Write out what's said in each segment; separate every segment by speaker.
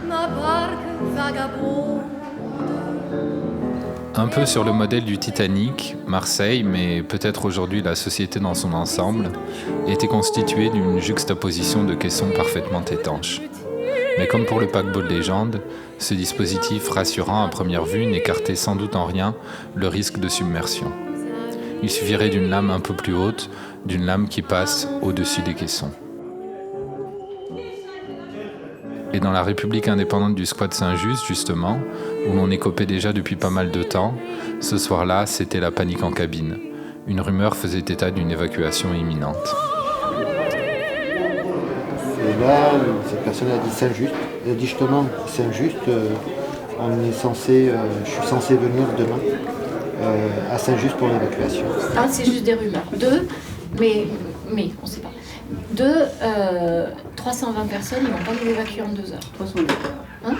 Speaker 1: ma barque vagabonde.
Speaker 2: Un peu sur le modèle du Titanic, Marseille, mais peut-être aujourd'hui la société dans son ensemble, était constituée d'une juxtaposition de caissons parfaitement étanches. Mais comme pour le paquebot de légende, ce dispositif rassurant à première vue n'écartait sans doute en rien le risque de submersion. Il suffirait d'une lame un peu plus haute, d'une lame qui passe au-dessus des caissons. Et dans la République indépendante du squat Saint-Just, justement, où l'on écopait déjà depuis pas mal de temps, ce soir-là, c'était la panique en cabine. Une rumeur faisait état d'une évacuation imminente.
Speaker 3: Et là, cette personne a dit Saint-Just. Elle a dit justement, Saint-Just, je suis censé venir demain à Saint-Just pour l'évacuation.
Speaker 4: Un, c'est juste des rumeurs. Deux, mais on ne sait pas. Deux, 320 personnes, ils ne vont pas les évacuer en 2 heures.
Speaker 5: 302.
Speaker 4: Hein?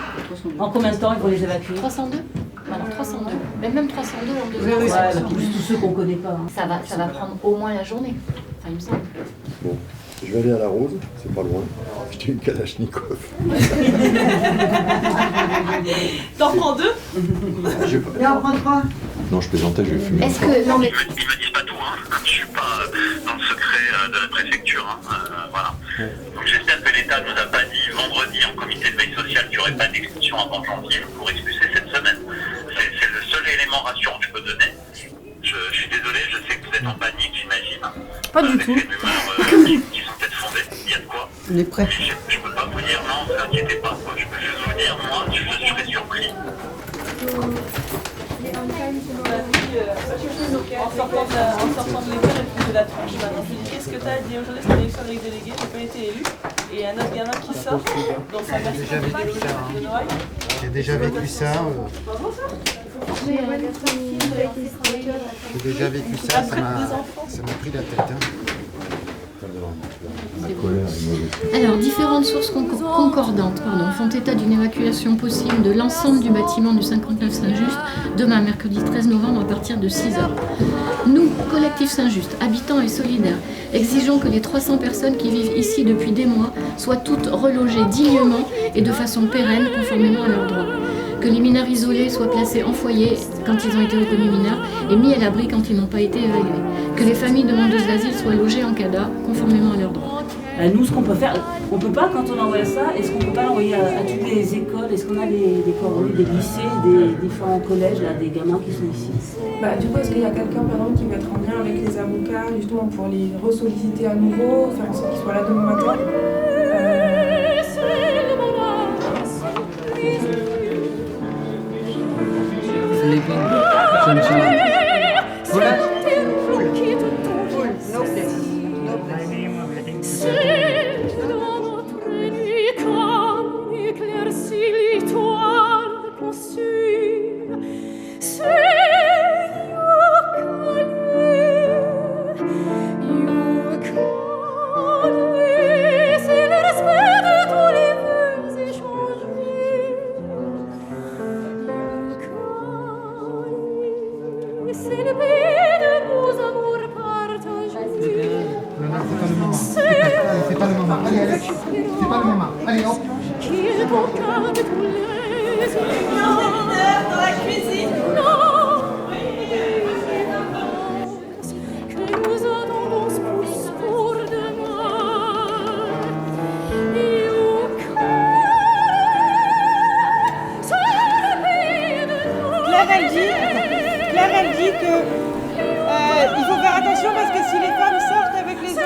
Speaker 5: En combien de temps ils vont les évacuer?
Speaker 4: 302. Voilà, 302. Même 302 en 2 heures.
Speaker 5: Ouais,
Speaker 4: c'est
Speaker 5: plus tous ceux qu'on ne connaît pas. Hein.
Speaker 4: Ça va prendre au moins la journée. Enfin, il me semble.
Speaker 6: Bon, je vais aller à la Rose, c'est pas loin. J'ai une Kalachnikov.
Speaker 7: T'en prends 2?
Speaker 5: Et on prend 3.
Speaker 6: Non, je plaisantais, je vais fumer.
Speaker 4: Est-ce que. Non, mais.
Speaker 8: Ils me disent pas tout, hein. Je suis pas dans le secret de la préfecture, hein. Voilà. Donc j'espère que l'État nous a pas dit vendredi en comité de veille sociale qu'il n'y aurait pas d'expulsion avant janvier pour expulser cette semaine. C'est le seul élément rassurant que je peux donner. Je suis désolé, je sais que vous êtes en panique, j'imagine.
Speaker 7: Pas du tout.
Speaker 8: Des rumeurs qui sont peut-être fondées, il y a de quoi.
Speaker 7: On est prêts.
Speaker 8: Je peux pas vous dire non, ne vous inquiétez pas. Quoi. Je peux juste vous dire, moi, je serais surpris.
Speaker 7: En sortant de l'école, elle faisait la tronche. Maintenant, je lui dis qu'est-ce que t'as à dire aujourd'hui, c'est l'élection avec délégué, j'ai pas été élu. Et un autre gamin qui sort, dans sa mère qui de Noël.
Speaker 3: J'ai déjà vécu ça. J'ai déjà vécu ça, ça m'a pris la tête.
Speaker 4: Alors, différentes sources concordantes font état d'une évacuation possible de l'ensemble du bâtiment du 59 Saint-Just demain, mercredi 13 novembre, à partir de 6h. Nous, collectif Saint-Just, habitants et solidaires, exigeons que les 300 personnes qui vivent ici depuis des mois soient toutes relogées dignement et de façon pérenne, conformément à leurs droits. Que les mineurs isolés soient placés en foyer quand ils ont été reconnus mineurs et mis à l'abri quand ils n'ont pas été évalués. Que les familles demandeuses d'asile soient logées en CADA, conformément à leurs droits.
Speaker 5: Nous, ce qu'on peut faire, on peut pas, quand on envoie ça, est-ce qu'on peut pas l'envoyer à toutes les écoles? Est-ce qu'on a des coordonnées, des lycées, des différents collèges, là, des gamins qui sont ici?
Speaker 9: Du coup, est-ce qu'il y a quelqu'un, par exemple, qui va être en lien avec les avocats, justement, pour les ressolliciter à nouveau, faire en sorte qu'ils soient là demain matin
Speaker 3: C'est pas le moment. Allez, Alex. C'est pas le moment. Allez, hop.
Speaker 7: Dans la cuisine.
Speaker 9: Claire, elle dit que il faut faire attention parce que si les femmes sortent avec les hommes...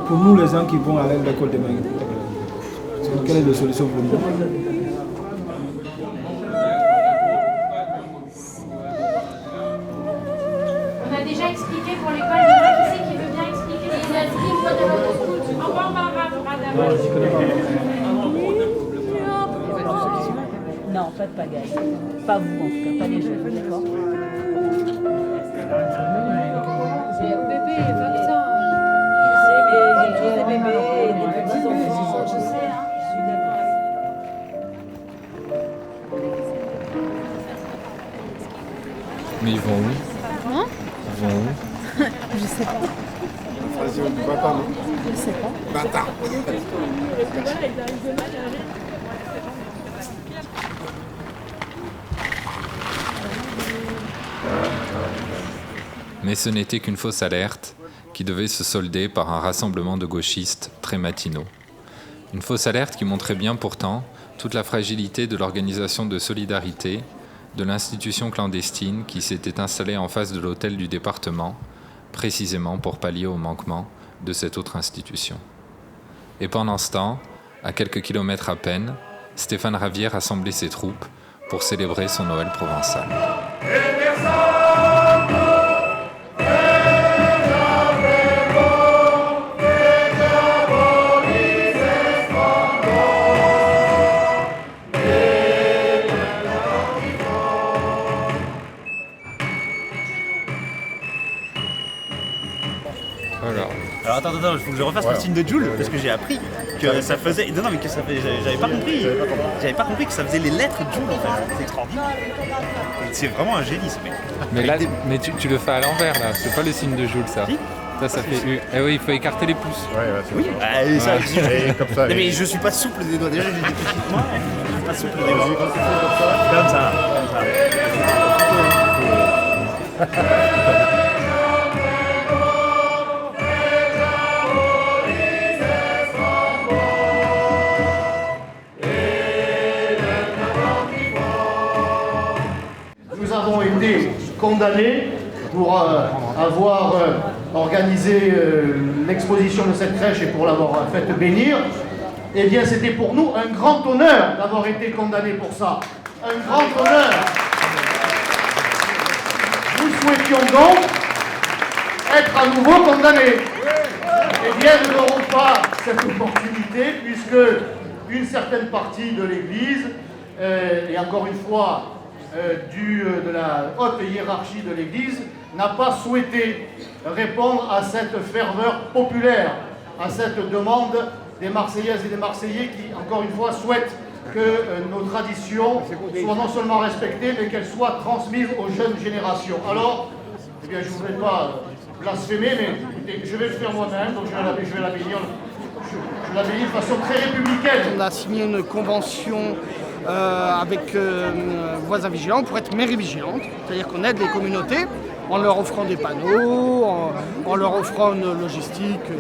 Speaker 10: Pour nous, les gens qui vont à l'école demain, quelle est la solution pour nous?
Speaker 11: On a déjà expliqué pour l'école demain. Qui c'est qui veut bien expliquer? Il a dit une fois de votre écoute. Au revoir, Barbara.
Speaker 5: Non, pas de pagaille. Pas vous, en tout cas, pas les jeunes, d'accord?
Speaker 11: C'est bébé, 25.
Speaker 5: Des bébés et des petits enfants.
Speaker 2: Mais ils vont où?
Speaker 1: Hein?
Speaker 2: Ils vont où?
Speaker 1: Je sais pas. Je sais pas.
Speaker 6: Bâtard.
Speaker 2: Mais ce n'était qu'une fausse alerte qui devait se solder par un rassemblement de gauchistes très matinaux. Une fausse alerte qui montrait bien pourtant toute la fragilité de l'organisation de solidarité de l'institution clandestine qui s'était installée en face de l'hôtel du département, précisément pour pallier au manquement de cette autre institution. Et pendant ce temps, à quelques kilomètres à peine, Stéphane Ravier rassemblait ses troupes pour célébrer son Noël provençal.
Speaker 12: Alors attends, il faut que je refasse le signe de Joule parce que j'ai appris que ça faisait. Non, mais que ça faisait. J'avais pas compris. J'avais pas compris que ça faisait les lettres de Joule en fait. C'est extraordinaire. C'est vraiment un génie ce mec.
Speaker 2: Mais là, tu le fais à l'envers là, c'est pas le signe de Joule ça. Ça fait U. Eh oui, il faut écarter les pouces.
Speaker 12: Oui, ça, comme ça. Mais je suis pas souple des doigts. Déjà, j'ai des petites mains. Je suis pas souple des doigts. Comme ça.
Speaker 13: Nous avons été condamnés pour avoir organisé l'exposition de cette crèche et pour l'avoir fait bénir. Eh bien, c'était pour nous un grand honneur d'avoir été condamnés pour ça. Un grand honneur. Nous souhaitions donc être à nouveau condamnés. Eh bien, nous n'aurons pas cette opportunité puisque une certaine partie de l'Église, et encore une fois, de la haute hiérarchie de l'Église, n'a pas souhaité répondre à cette ferveur populaire, à cette demande des Marseillaises et des Marseillais qui, encore une fois, souhaitent que nos traditions soient non seulement respectées, mais qu'elles soient transmises aux jeunes générations. Alors, eh bien, je ne voudrais pas blasphémer, mais écoutez, je vais le faire moi-même, donc je vais la bénir. Je la bénis de façon très républicaine.
Speaker 14: On a signé une convention avec Voisins Vigilants pour être mairie vigilante, c'est-à-dire qu'on aide les communautés en leur offrant des panneaux, en leur offrant une logistique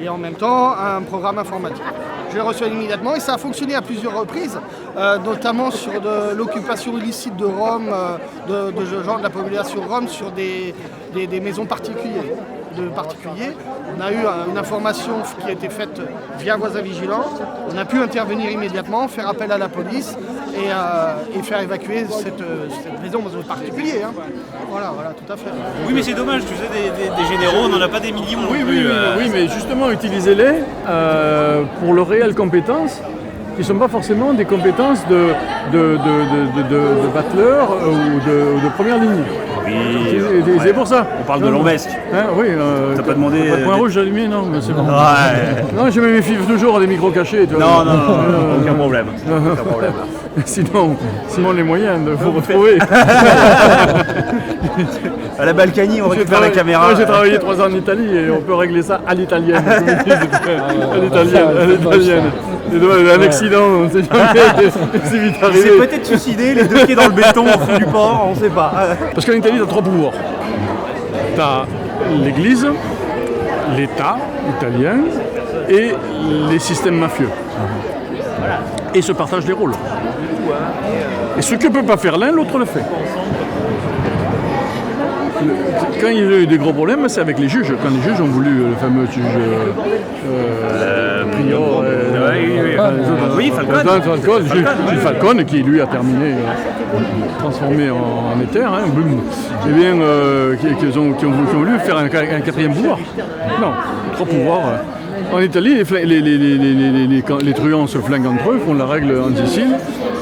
Speaker 14: et en même temps un programme informatique. Je l'ai reçu immédiatement et ça a fonctionné à plusieurs reprises, notamment sur l'occupation illicite de Rome, de gens de la population Rome sur des maisons particulières. On a eu une information qui a été faite via Voisins Vigilants. On a pu intervenir immédiatement, faire appel à la police et faire évacuer cette maison particulière. Hein. Voilà, tout à fait.
Speaker 12: Oui, mais c'est dommage, tu sais, des généraux, on n'en a pas des millions.
Speaker 15: Oui, mais justement, utilisez-les pour leurs réelles compétences, qui ne sont pas forcément des compétences de battleur ou de première ligne.
Speaker 12: Oui,
Speaker 15: c'est pour ça.
Speaker 12: On parle de Lombesque.
Speaker 15: Hein, oui.
Speaker 12: T'as pas demandé.
Speaker 15: Pas de point rouge allumé, non, mais c'est bon.
Speaker 12: Ouais.
Speaker 15: Non, je me méfie toujours à des micros cachés. Tu vois.
Speaker 12: Non, aucun problème. Aucun problème.
Speaker 15: Sinon, les moyens de vous retrouver.
Speaker 12: À la Balkany, on récupère la caméra.
Speaker 15: Moi, j'ai travaillé 3 ans en Italie et on peut régler ça à l'italienne. À l'italienne. Un accident, on ne sait jamais. C'est vite arrivé.
Speaker 12: Il s'est peut-être suicidé, les 2 pieds dans le béton au fond du port, on ne sait pas.
Speaker 15: Parce qu'en Italie, tu as 3 pouvoirs. Tu as l'Église, l'État italien et les systèmes mafieux. Et se partagent les rôles. Et ce que ne peut pas faire l'un, l'autre le fait. Quand il y a eu des gros problèmes, c'est avec les juges. Quand les juges ont voulu, le fameux juge Prior, Falcone, qui lui a terminé, transformé en éther, hein, eh bien, qui ont voulu faire un 4e pouvoir. Non, 3 pouvoirs. En Italie, les truands se flinguent entre eux, font la règle en Sicile,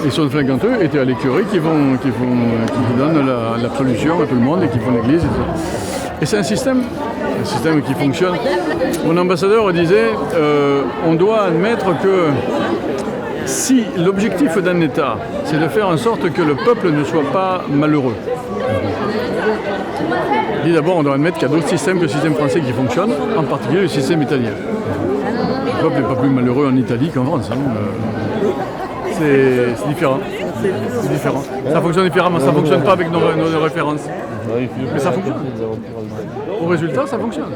Speaker 15: et se flinguent entre eux, et à l'écurie qui donnent l'absolution à tout le monde et qui font l'église. Et c'est un système qui fonctionne. Mon ambassadeur disait, on doit admettre que si l'objectif d'un État, c'est de faire en sorte que le peuple ne soit pas malheureux, dit d'abord on doit admettre qu'il y a d'autres systèmes que le système français qui fonctionnent, en particulier le système italien. Le peuple n'est pas plus malheureux en Italie qu'en France. C'est différent. C'est différent. Ça fonctionne différemment, ça ne fonctionne pas avec nos références. Mais ça fonctionne. Au résultat, ça fonctionne.